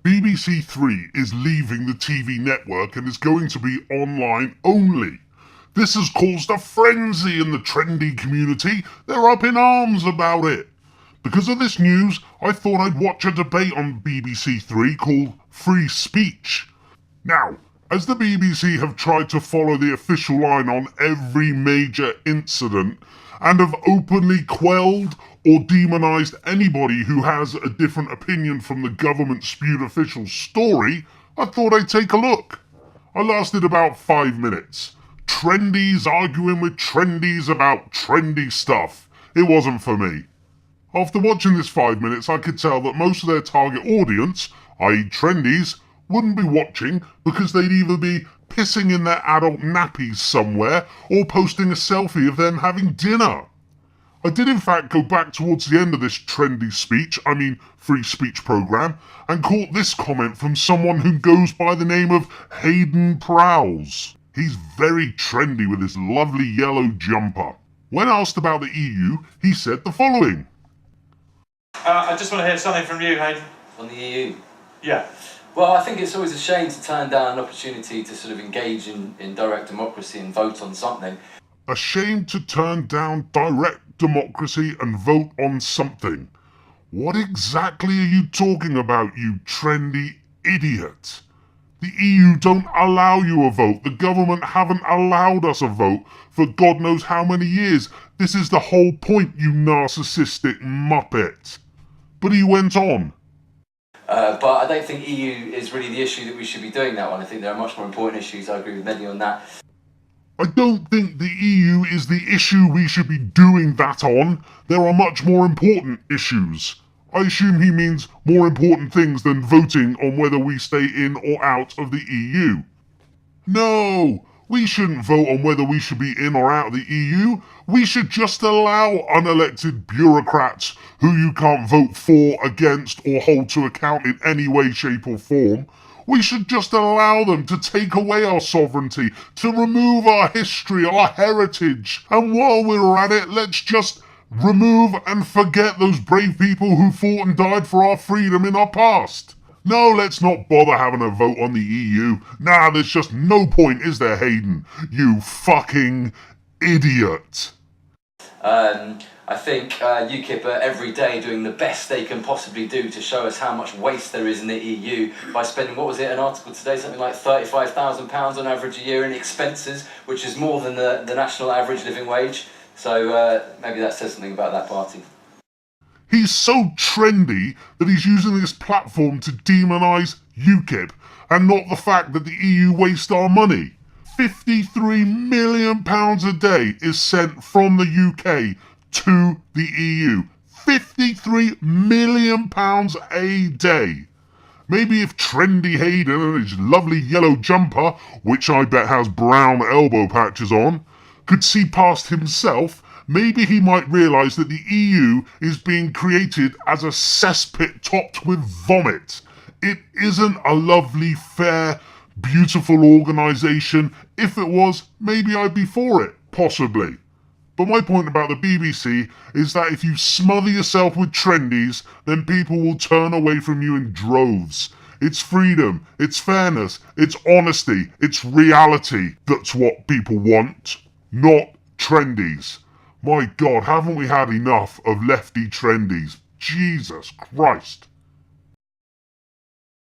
BBC Three is leaving the TV network and is going to be online only. This has caused a frenzy in the trendy community. They're up in arms about it. Because of this news, I thought I'd watch a debate on BBC Three called Free Speech. Now, as the BBC have tried to follow the official line on every major incident and have openly quelled or demonised anybody who has a different opinion from the government spewed official story, I thought I'd take a look. I lasted about 5 minutes. Trendies arguing with trendies about trendy stuff. It wasn't for me. After watching this 5 minutes, I could tell that most of their target audience, i.e. trendies, wouldn't be watching because they'd either be pissing in their adult nappies somewhere or posting a selfie of them having dinner. I did in fact go back towards the end of this free speech programme and caught this comment from someone who goes by the name of Hayden Prowse. He's very trendy with his lovely yellow jumper. When asked about the EU, he said the following. I just want to hear something from you, Hayden. On the EU? Yeah. Well, I think it's always a shame to turn down an opportunity to sort of engage in direct democracy and vote on something. A shame to turn down direct democracy and vote on something. What exactly are you talking about, you trendy idiot? The EU don't allow you a vote. The government haven't allowed us a vote for God knows how many years. This is the whole point, you narcissistic muppet. But he went on. But I don't think EU is really the issue that we should be doing that on. I think there are much more important issues. I agree with many on that. I don't think the EU is the issue we should be doing that on. There are much more important issues. I assume he means more important things than voting on whether we stay in or out of the EU. No, we shouldn't vote on whether we should be in or out of the EU. We should just allow unelected bureaucrats who you can't vote for, against, or hold to account in any way, shape or form. We should just allow them to take away our sovereignty, to remove our history, our heritage. And while we're at it, let's just remove and forget those brave people who fought and died for our freedom in our past. No, let's not bother having a vote on the EU. Nah, there's just no point, is there, Hayden? You fucking idiot. I think UKIP are every day doing the best they can possibly do to show us how much waste there is in the EU by spending, what was it, an article today, something like £35,000 on average a year in expenses, which is more than the national average living wage. So maybe that says something about that party. He's so trendy that he's using this platform to demonise UKIP and not the fact that the EU waste our money. £53 million a day is sent from the UK to the EU. £53 million a day. Maybe if trendy Hayden and his lovely yellow jumper, which I bet has brown elbow patches on, could see past himself, maybe he might realise that the EU is being created as a cesspit topped with vomit. It isn't a lovely, fair, beautiful organisation. If it was, maybe I'd be for it, possibly. But my point about the BBC is that if you smother yourself with trendies, then people will turn away from you in droves. It's freedom, it's fairness, it's honesty, it's reality. That's what people want, not trendies. My God, haven't we had enough of lefty trendies? Jesus Christ.